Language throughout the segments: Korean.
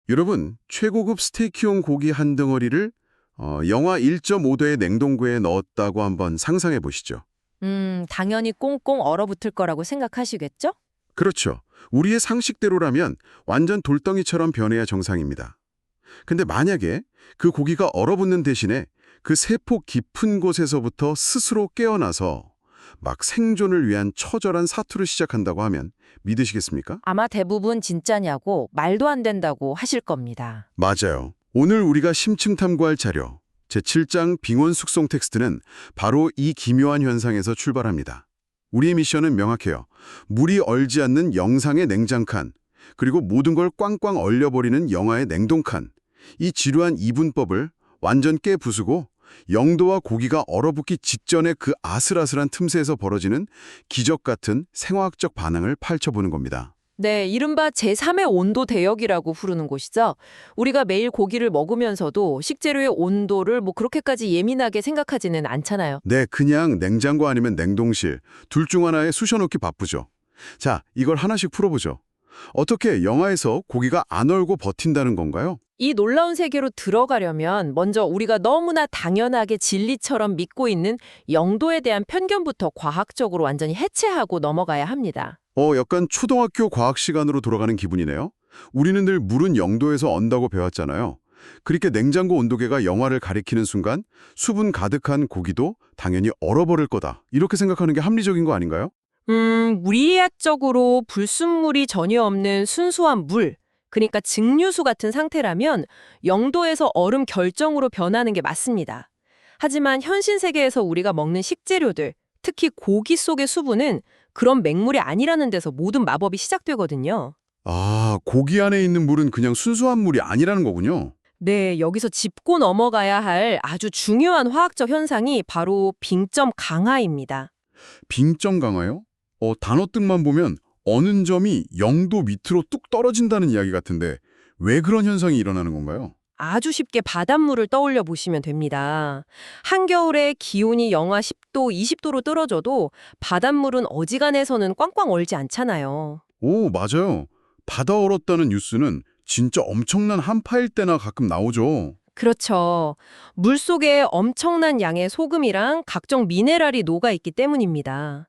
여러분, 최고급 스테이키용 고기 한 덩어리를 영하 1.5도의 냉동고에 넣었다고 한번 상상해 보시죠. 당연히 꽁꽁 얼어붙을 거라고 생각하시겠죠? 그렇죠. 우리의 상식대로라면 완전 돌덩이처럼 변해야 정상입니다. 근데 만약에 그 고기가 얼어붙는 대신에 그 세포 깊은 곳에서부터 스스로 깨어나서 막 생존을 위한 처절한 사투를 시작한다고 하면 믿으시겠습니까? 아마 대부분 진짜냐고 말도 안 된다고 하실 겁니다. 맞아요. 오늘 우리가 심층 탐구할 자료, 제7장 빙원 숙성 텍스트는 바로 이 기묘한 현상에서 출발합니다. 우리의 미션은 명확해요. 물이 얼지 않는 영상의 냉장칸, 그리고 모든 걸 꽝꽝 얼려버리는 영하의 냉동칸. 이 지루한 이분법을 완전 깨부수고 영도와 고기가 얼어붙기 직전의 그 아슬아슬한 틈새에서 벌어지는 기적 같은 생화학적 반응을 펼쳐보는 겁니다. 네, 이른바 제3의 온도 대역이라고 부르는 곳이죠. 우리가 매일 고기를 먹으면서도 식재료의 온도를 그렇게까지 예민하게 생각하지는 않잖아요. 네, 그냥 냉장고 아니면 냉동실, 둘 중 하나에 쑤셔놓기 바쁘죠. 자, 이걸 하나씩 풀어보죠. 어떻게 영하에서 고기가 안 얼고 버틴다는 건가요? 이 놀라운 세계로 들어가려면 먼저 우리가 너무나 당연하게 진리처럼 믿고 있는 영도에 대한 편견부터 과학적으로 완전히 해체하고 넘어가야 합니다. 약간 초등학교 과학 시간으로 돌아가는 기분이네요. 우리는 늘 물은 0도에서 언다고 배웠잖아요. 그렇게 냉장고 온도계가 영하를 가리키는 순간 수분 가득한 고기도 당연히 얼어버릴 거다. 이렇게 생각하는 게 합리적인 거 아닌가요? 물리학적으로 불순물이 전혀 없는 순수한 물, 그러니까 증류수 같은 상태라면 0도에서 얼음 결정으로 변하는 게 맞습니다. 하지만 현실 세계에서 우리가 먹는 식재료들, 특히 고기 속의 수분은 그런 맹물이 아니라는 데서 모든 마법이 시작되거든요. 아, 고기 안에 있는 물은 그냥 순수한 물이 아니라는 거군요. 네, 여기서 짚고 넘어가야 할 아주 중요한 화학적 현상이 바로 빙점 강화입니다. 빙점 강화요? 단어 뜻만 보면 어느 점이 0도 밑으로 뚝 떨어진다는 이야기 같은데 왜 그런 현상이 일어나는 건가요? 아주 쉽게 바닷물을 떠올려 보시면 됩니다. 한겨울에 기온이 영하 10도, 20도로 떨어져도 바닷물은 어지간해서는 꽝꽝 얼지 않잖아요. 오, 맞아요. 바다 얼었다는 뉴스는 진짜 엄청난 한파일 때나 가끔 나오죠. 그렇죠. 물속에 엄청난 양의 소금이랑 각종 미네랄이 녹아있기 때문입니다.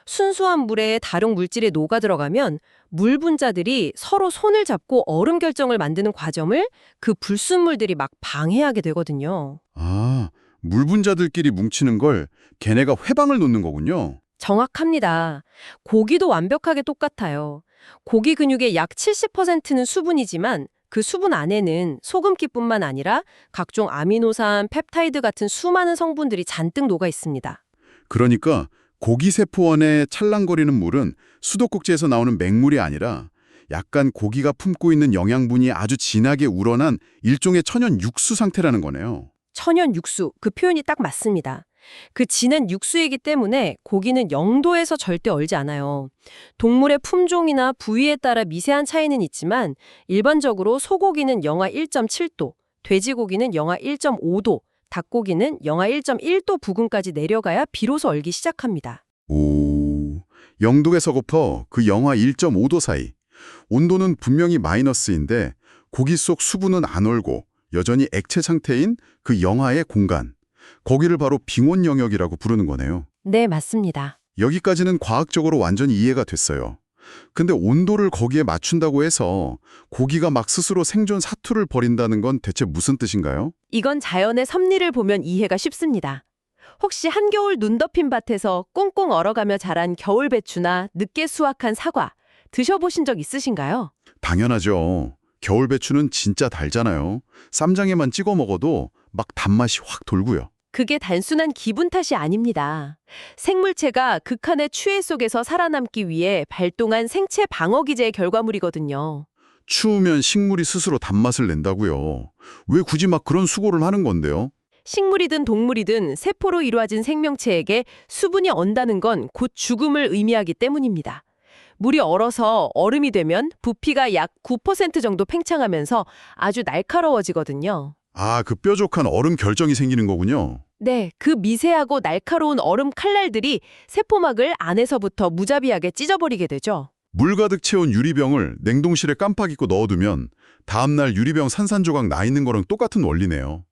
순수한 물에 다른 물질이 녹아 들어가면 물 분자들이 서로 손을 잡고 얼음 결정을 만드는 과정을 그 불순물들이 막 방해하게 되거든요. 아, 물 분자들끼리 뭉치는 걸 걔네가 회방을 놓는 거군요. 정확합니다. 고기도 완벽하게 똑같아요. 고기 근육의 약 70%는 수분이지만 그 수분 안에는 소금기뿐만 아니라 각종 아미노산, 펩타이드 같은 수많은 성분들이 잔뜩 녹아 있습니다. 그러니까 고기 세포 안에 찰랑거리는 물은 수도꼭지에서 나오는 맹물이 아니라 약간 고기가 품고 있는 영양분이 아주 진하게 우러난 일종의 천연 육수 상태라는 거네요. 천연 육수, 그 표현이 딱 맞습니다. 그 진한 육수이기 때문에 고기는 0도에서 절대 얼지 않아요. 동물의 품종이나 부위에 따라 미세한 차이는 있지만 일반적으로 소고기는 영하 1.7도, 돼지고기는 영하 1.5도, 닭고기는 영하 1.1도 부근까지 내려가야 비로소 얼기 시작합니다. 오, 영도에서부터 그 영하 1.5도 사이. 온도는 분명히 마이너스인데 고기 속 수분은 안 얼고 여전히 액체 상태인 그 영하의 공간. 거기를 바로 빙원 영역이라고 부르는 거네요. 네, 맞습니다. 여기까지는 과학적으로 완전히 이해가 됐어요. 근데 온도를 거기에 맞춘다고 해서 고기가 막 스스로 생존 사투를 벌인다는 건 대체 무슨 뜻인가요? 이건 자연의 섭리를 보면 이해가 쉽습니다. 혹시 한겨울 눈 덮인 밭에서 꽁꽁 얼어가며 자란 겨울 배추나 늦게 수확한 사과 드셔보신 적 있으신가요? 당연하죠. 겨울 배추는 진짜 달잖아요. 쌈장에만 찍어 먹어도 막 단맛이 확 돌고요. 그게 단순한 기분 탓이 아닙니다. 생물체가 극한의 추위 속에서 살아남기 위해 발동한 생체 방어 기제의 결과물이거든요. 추우면 식물이 스스로 단맛을 낸다고요. 왜 굳이 막 그런 수고를 하는 건데요? 식물이든 동물이든 세포로 이루어진 생명체에게 수분이 언다는 건 곧 죽음을 의미하기 때문입니다. 물이 얼어서 얼음이 되면 부피가 약 9% 정도 팽창하면서 아주 날카로워지거든요. 아, 그 뾰족한 얼음 결정이 생기는 거군요. 네, 그 미세하고 날카로운 얼음 칼날들이 세포막을 안에서부터 무자비하게 찢어버리게 되죠. 물 가득 채운 유리병을 냉동실에 깜빡 잊고 넣어두면 다음날 유리병 산산조각 나 있는 거랑 똑같은 원리네요.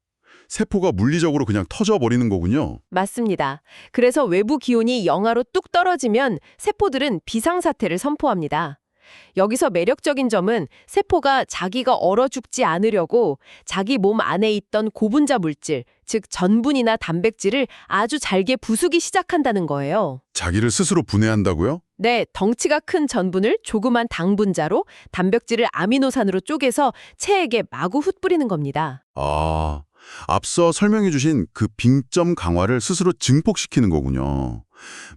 세포가 물리적으로 그냥 터져버리는 거군요. 맞습니다. 그래서 외부 기온이 영하로 뚝 떨어지면 세포들은 비상사태를 선포합니다. 여기서 매력적인 점은 세포가 자기가 얼어 죽지 않으려고 자기 몸 안에 있던 고분자 물질, 즉 전분이나 단백질을 아주 잘게 부수기 시작한다는 거예요. 자기를 스스로 분해한다고요? 네, 덩치가 큰 전분을 조그만 당분자로, 단백질을 아미노산으로 쪼개서 체액에 마구 흩뿌리는 겁니다. 아, 앞서 설명해 주신 그 빙점 강화를 스스로 증폭시키는 거군요.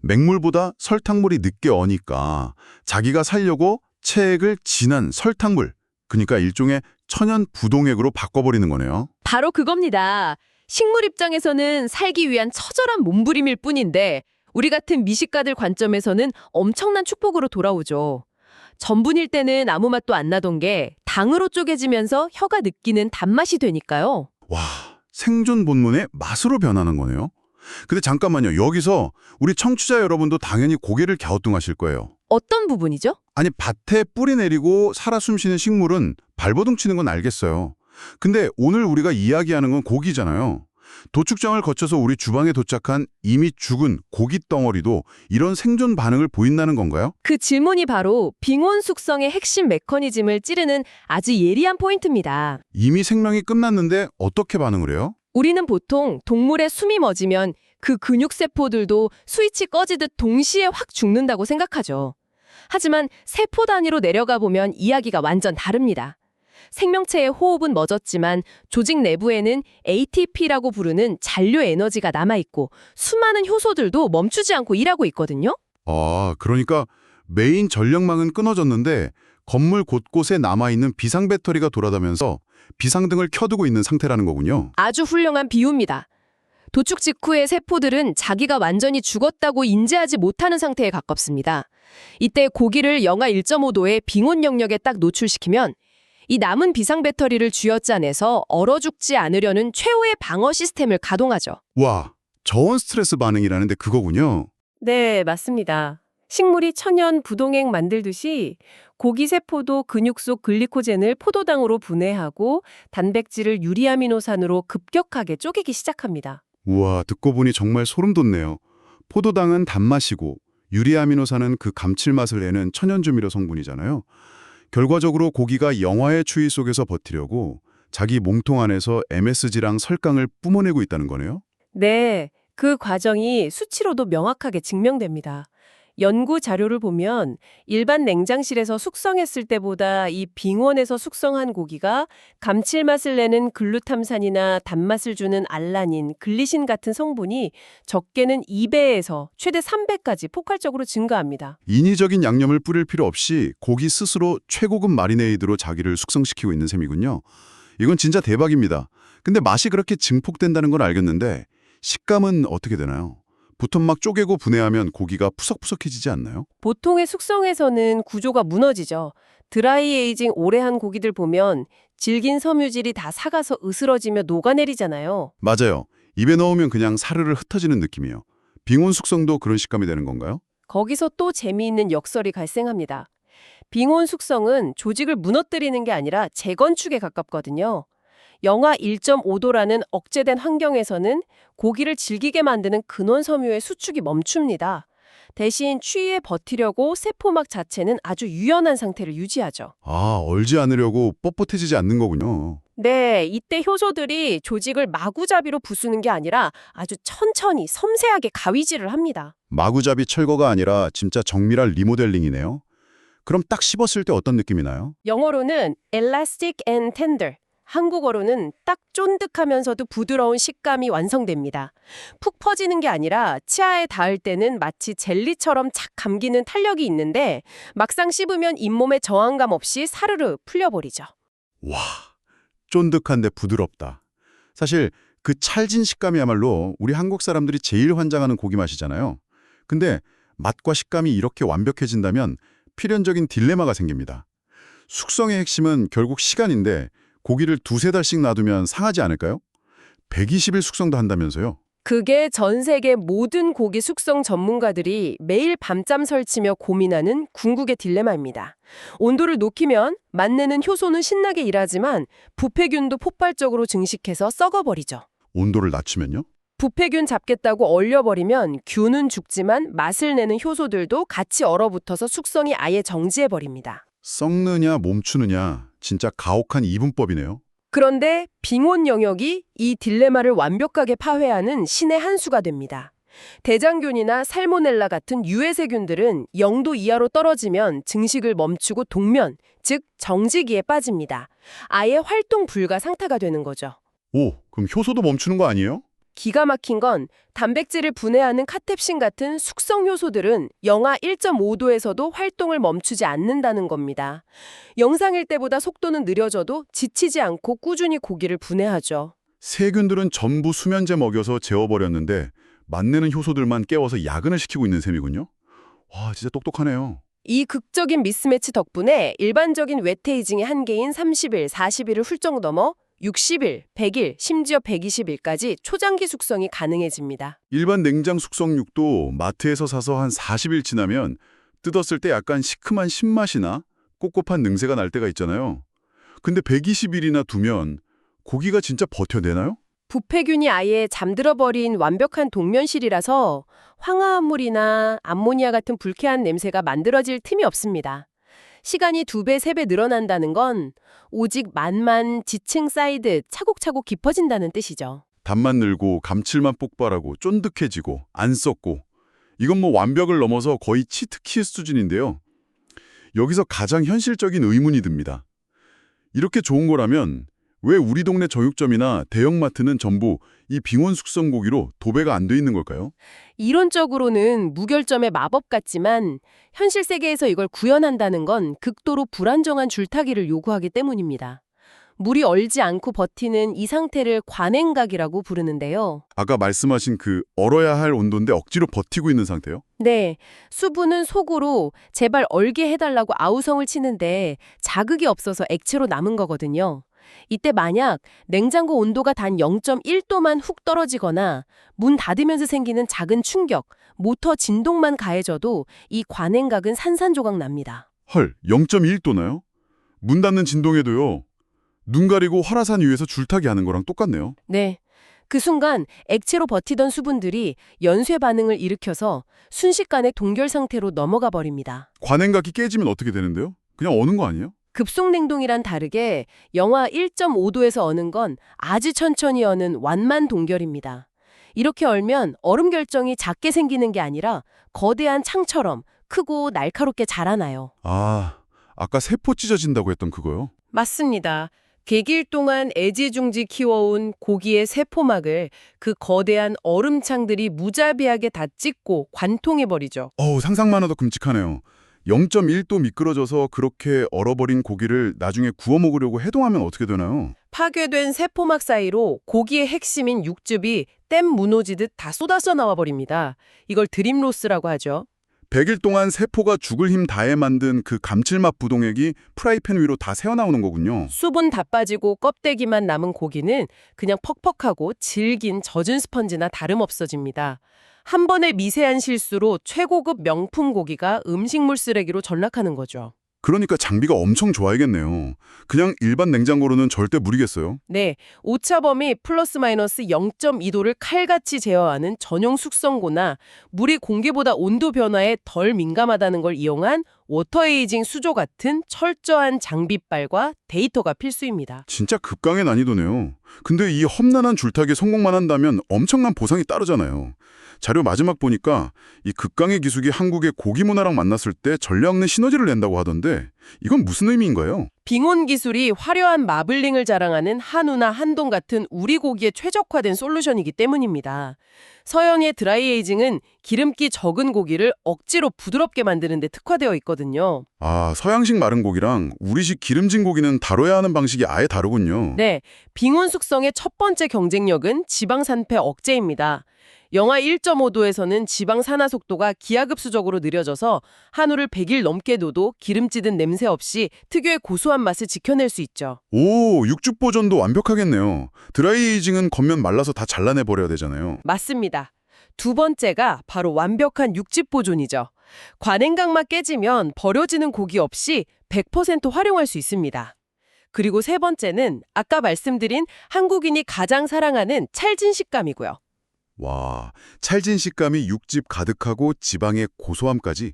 맹물보다 설탕물이 늦게 어니까 자기가 살려고 체액을 진한 설탕물, 그러니까 일종의 천연 부동액으로 바꿔버리는 거네요. 바로 그겁니다. 식물 입장에서는 살기 위한 처절한 몸부림일 뿐인데 우리 같은 미식가들 관점에서는 엄청난 축복으로 돌아오죠. 전분일 때는 아무 맛도 안 나던 게 당으로 쪼개지면서 혀가 느끼는 단맛이 되니까요. 와, 생존 본문의 맛으로 변하는 거네요. 근데 잠깐만요. 여기서 우리 청취자 여러분도 당연히 고개를 갸우뚱하실 거예요. 어떤 부분이죠? 아니, 밭에 뿌리 내리고 살아 숨쉬는 식물은 발버둥 치는 건 알겠어요. 근데 오늘 우리가 이야기하는 건 고기잖아요. 도축장을 거쳐서 우리 주방에 도착한 이미 죽은 고기 덩어리도 이런 생존 반응을 보인다는 건가요? 그 질문이 바로 빙온 숙성의 핵심 메커니즘을 찌르는 아주 예리한 포인트입니다. 이미 생명이 끝났는데 어떻게 반응을 해요? 우리는 보통 동물의 숨이 멎으면 그 근육세포들도 스위치 꺼지듯 동시에 확 죽는다고 생각하죠. 하지만 세포 단위로 내려가 보면 이야기가 완전 다릅니다. 생명체의 호흡은 멎었지만 조직 내부에는 ATP라고 부르는 잔류 에너지가 남아있고 수많은 효소들도 멈추지 않고 일하고 있거든요. 아, 그러니까 메인 전력망은 끊어졌는데 건물 곳곳에 남아있는 비상 배터리가 돌아다면서 비상등을 켜두고 있는 상태라는 거군요. 아주 훌륭한 비유입니다. 도축 직후의 세포들은 자기가 완전히 죽었다고 인지하지 못하는 상태에 가깝습니다. 이때 고기를 영하 1.5도의 빙온 영역에 딱 노출시키면 이 남은 비상 배터리를 쥐어짜내서 얼어 죽지 않으려는 최후의 방어 시스템을 가동하죠. 와, 저온 스트레스 반응이라는데 그거군요. 네, 맞습니다. 식물이 천연 부동액 만들듯이 고기 세포도 근육 속 글리코젠을 포도당으로 분해하고 단백질을 유리아미노산으로 급격하게 쪼개기 시작합니다. 우와, 듣고 보니 정말 소름 돋네요. 포도당은 단맛이고 유리아미노산은 그 감칠맛을 내는 천연조미료 성분이잖아요. 결과적으로 고기가 영화의 추위 속에서 버티려고 자기 몸통 안에서 MSG랑 설강을 뿜어내고 있다는 거네요. 네, 그 과정이 수치로도 명확하게 증명됩니다. 연구 자료를 보면 일반 냉장실에서 숙성했을 때보다 이 빙원에서 숙성한 고기가 감칠맛을 내는 글루탐산이나 단맛을 주는 알라닌, 글리신 같은 성분이 적게는 2배에서 최대 3배까지 폭발적으로 증가합니다. 인위적인 양념을 뿌릴 필요 없이 고기 스스로 최고급 마리네이드로 자기를 숙성시키고 있는 셈이군요. 이건 진짜 대박입니다. 근데 맛이 그렇게 증폭된다는 건 알겠는데 식감은 어떻게 되나요? 보통 막 쪼개고 분해하면 고기가 푸석푸석해지지 않나요? 보통의 숙성에서는 구조가 무너지죠. 드라이 에이징 오래 한 고기들 보면 질긴 섬유질이 다 삭아서 으스러지며 녹아내리잖아요. 맞아요. 입에 넣으면 그냥 사르르 흩어지는 느낌이에요. 빙온 숙성도 그런 식감이 되는 건가요? 거기서 또 재미있는 역설이 발생합니다. 빙온 숙성은 조직을 무너뜨리는 게 아니라 재건축에 가깝거든요. 영하 1.5도라는 억제된 환경에서는 고기를 질기게 만드는 근원 섬유의 수축이 멈춥니다. 대신 추위에 버티려고 세포막 자체는 아주 유연한 상태를 유지하죠. 아, 얼지 않으려고 뻣뻣해지지 않는 거군요. 네, 이때 효소들이 조직을 마구잡이로 부수는 게 아니라 아주 천천히 섬세하게 가위질을 합니다. 마구잡이 철거가 아니라 진짜 정밀한 리모델링이네요. 그럼 딱 씹었을 때 어떤 느낌이 나요? 영어로는 elastic and tender, 한국어로는 딱 쫀득하면서도 부드러운 식감이 완성됩니다. 푹 퍼지는 게 아니라 치아에 닿을 때는 마치 젤리처럼 착 감기는 탄력이 있는데 막상 씹으면 잇몸에 저항감 없이 사르르 풀려버리죠. 와, 쫀득한데 부드럽다. 사실 그 찰진 식감이야말로 우리 한국 사람들이 제일 환장하는 고기 맛이잖아요. 근데 맛과 식감이 이렇게 완벽해진다면 필연적인 딜레마가 생깁니다. 숙성의 핵심은 결국 시간인데 고기를 두세 달씩 놔두면 상하지 않을까요? 120일 숙성도 한다면서요? 그게 전 세계 모든 고기 숙성 전문가들이 매일 밤잠 설치며 고민하는 궁극의 딜레마입니다. 온도를 높이면 맛내는 효소는 신나게 일하지만 부패균도 폭발적으로 증식해서 썩어버리죠. 온도를 낮추면요? 부패균 잡겠다고 얼려버리면 균은 죽지만 맛을 내는 효소들도 같이 얼어붙어서 숙성이 아예 정지해버립니다. 썩느냐 멈추느냐 진짜 가혹한 이분법이네요. 그런데 빙온 영역이 이 딜레마를 완벽하게 파괴하는 신의 한 수가 됩니다. 대장균이나 살모넬라 같은 유해세균들은 0도 이하로 떨어지면 증식을 멈추고 동면, 즉 정지기에 빠집니다. 아예 활동 불가 상태가 되는 거죠. 오, 그럼 효소도 멈추는 거 아니에요? 기가 막힌 건 단백질을 분해하는 카텝신 같은 숙성 효소들은 영하 1.5도에서도 활동을 멈추지 않는다는 겁니다. 영상일 때보다 속도는 느려져도 지치지 않고 꾸준히 고기를 분해하죠. 세균들은 전부 수면제 먹여서 재워버렸는데 맛내는 효소들만 깨워서 야근을 시키고 있는 셈이군요. 와, 진짜 똑똑하네요. 이 극적인 미스매치 덕분에 일반적인 웨테이징의 한계인 30일, 40일을 훌쩍 넘어 60일, 100일, 심지어 120일까지 초장기 숙성이 가능해집니다. 일반 냉장 숙성육도 마트에서 사서 한 40일 지나면 뜯었을 때 약간 시큼한 신맛이나 꿉꿉한 능새가 날 때가 있잖아요. 근데 120일이나 두면 고기가 진짜 버텨내나요? 부패균이 아예 잠들어버린 완벽한 동면실이라서 황화합물이나 암모니아 같은 불쾌한 냄새가 만들어질 틈이 없습니다. 시간이 2배, 3배 늘어난다는 건 오직 맛만 지층 쌓이듯 차곡차곡 깊어진다는 뜻이죠. 단맛 늘고 감칠맛 폭발하고 쫀득해지고 안 썩고 이건 뭐 완벽을 넘어서 거의 치트키 수준인데요. 여기서 가장 현실적인 의문이 듭니다. 이렇게 좋은 거라면 왜 우리 동네 정육점이나 대형마트는 전부 이 빙온 숙성 고기로 도배가 안 돼 있는 걸까요? 이론적으로는 무결점의 마법 같지만 현실 세계에서 이걸 구현한다는 건 극도로 불안정한 줄타기를 요구하기 때문입니다. 물이 얼지 않고 버티는 이 상태를 관행각이라고 부르는데요. 아까 말씀하신 그 얼어야 할 온도인데 억지로 버티고 있는 상태요? 네, 수분은 속으로 제발 얼게 해달라고 아우성을 치는데 자극이 없어서 액체로 남은 거거든요. 이때 만약 냉장고 온도가 단 0.1도만 훅 떨어지거나 문 닫으면서 생기는 작은 충격, 모터 진동만 가해져도 이 관행각은 산산조각 납니다. 헐, 0.1도나요? 문 닫는 진동에도요. 눈 가리고 화라산 위에서 줄타기 하는 거랑 똑같네요. 네, 그 순간 액체로 버티던 수분들이 연쇄 반응을 일으켜서 순식간에 동결 상태로 넘어가 버립니다. 관행각이 깨지면 어떻게 되는데요? 그냥 어는 거 아니에요? 급속냉동이란 다르게 영하 1.5도에서 어는 건 아주 천천히 어는 완만 동결입니다. 이렇게 얼면 얼음 결정이 작게 생기는 게 아니라 거대한 창처럼 크고 날카롭게 자라나요. 아, 아까 세포 찢어진다고 했던 그거요? 맞습니다. 100일 동안 애지중지 키워온 고기의 세포막을 그 거대한 얼음창들이 무자비하게 다 찢고 관통해버리죠. 어우, 상상만 해도 끔찍하네요. 0.1도 미끄러져서 그렇게 얼어버린 고기를 나중에 구워 먹으려고 해동하면 어떻게 되나요? 파괴된 세포막 사이로 고기의 핵심인 육즙이 댐 무너지듯 다 쏟아져 나와버립니다. 이걸 드림로스라고 하죠. 100일 동안 세포가 죽을 힘 다해 만든 그 감칠맛 부동액이 프라이팬 위로 다 새어나오는 거군요. 수분 다 빠지고 껍데기만 남은 고기는 그냥 퍽퍽하고 질긴 젖은 스펀지나 다름없어집니다. 한 번의 미세한 실수로 최고급 명품 고기가 음식물 쓰레기로 전락하는 거죠. 그러니까 장비가 엄청 좋아야겠네요. 그냥 일반 냉장고로는 절대 무리겠어요. 네, 오차범위 플러스 마이너스 0.2도를 칼같이 제어하는 전용 숙성고나 물이 공기보다 온도 변화에 덜 민감하다는 걸 이용한 워터에이징 수조 같은 철저한 장비빨과 데이터가 필수입니다. 진짜 급강의 난이도네요. 근데 이 험난한 줄타기 성공만 한다면 엄청난 보상이 따르잖아요. 자료 마지막 보니까 이 극강의 기술이 한국의 고기 문화랑 만났을 때 전례없는 시너지를 낸다고 하던데 이건 무슨 의미인가요? 빙온 기술이 화려한 마블링을 자랑하는 한우나 한동 같은 우리 고기에 최적화된 솔루션이기 때문입니다. 서양의 드라이에이징은 기름기 적은 고기를 억지로 부드럽게 만드는 데 특화되어 있거든요. 아, 서양식 마른 고기랑 우리식 기름진 고기는 다뤄야 하는 방식이 아예 다르군요. 네, 빙온 숙성의 첫 번째 경쟁력은 지방 산패 억제입니다. 영하 1.5도에서는 지방 산화 속도가 기하급수적으로 느려져서 한우를 100일 넘게 둬도 기름지든 냄새 없이 특유의 고소한 맛을 지켜낼 수 있죠. 오, 육즙 보존도 완벽하겠네요. 드라이에이징은 겉면 말라서 다 잘라내버려야 되잖아요. 맞습니다. 두 번째가 바로 완벽한 육즙 보존이죠. 관행각만 깨지면 버려지는 고기 없이 100% 활용할 수 있습니다. 그리고 세 번째는 아까 말씀드린 한국인이 가장 사랑하는 찰진 식감이고요. 와, 찰진 식감이 육즙 가득하고 지방의 고소함까지.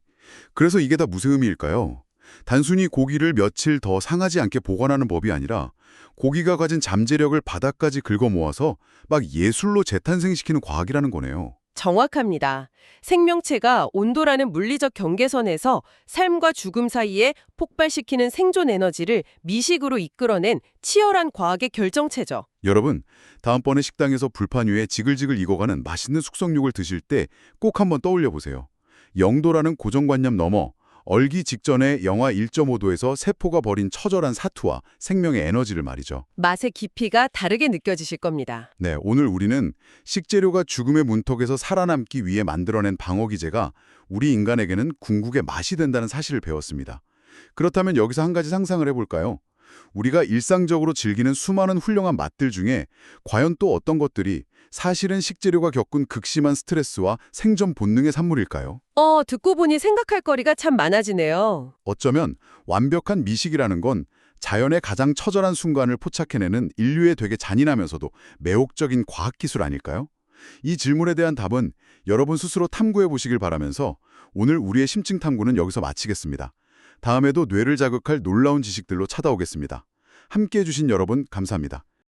그래서 이게 다 무슨 의미일까요? 단순히 고기를 며칠 더 상하지 않게 보관하는 법이 아니라 고기가 가진 잠재력을 바닥까지 긁어 모아서 막 예술로 재탄생시키는 과학이라는 거네요. 정확합니다. 생명체가 온도라는 물리적 경계선에서 삶과 죽음 사이에 폭발시키는 생존 에너지를 미식으로 이끌어낸 치열한 과학의 결정체죠. 여러분, 다음번에 식당에서 불판 위에 지글지글 익어가는 맛있는 숙성육을 드실 때 꼭 한번 떠올려 보세요. 0도라는 고정관념 넘어 얼기 직전에 영하 1.5도에서 세포가 벌인 처절한 사투와 생명의 에너지를 말이죠. 맛의 깊이가 다르게 느껴지실 겁니다. 네, 오늘 우리는 식재료가 죽음의 문턱에서 살아남기 위해 만들어낸 방어기제가 우리 인간에게는 궁극의 맛이 된다는 사실을 배웠습니다. 그렇다면 여기서 한 가지 상상을 해볼까요? 우리가 일상적으로 즐기는 수많은 훌륭한 맛들 중에 과연 또 어떤 것들이 사실은 식재료가 겪은 극심한 스트레스와 생존 본능의 산물일까요? 듣고 보니 생각할 거리가 참 많아지네요. 어쩌면 완벽한 미식이라는 건 자연의 가장 처절한 순간을 포착해내는 인류의 되게 잔인하면서도 매혹적인 과학기술 아닐까요? 이 질문에 대한 답은 여러분 스스로 탐구해 보시길 바라면서 오늘 우리의 심층 탐구는 여기서 마치겠습니다. 다음에도 뇌를 자극할 놀라운 지식들로 찾아오겠습니다. 함께해 주신 여러분 감사합니다.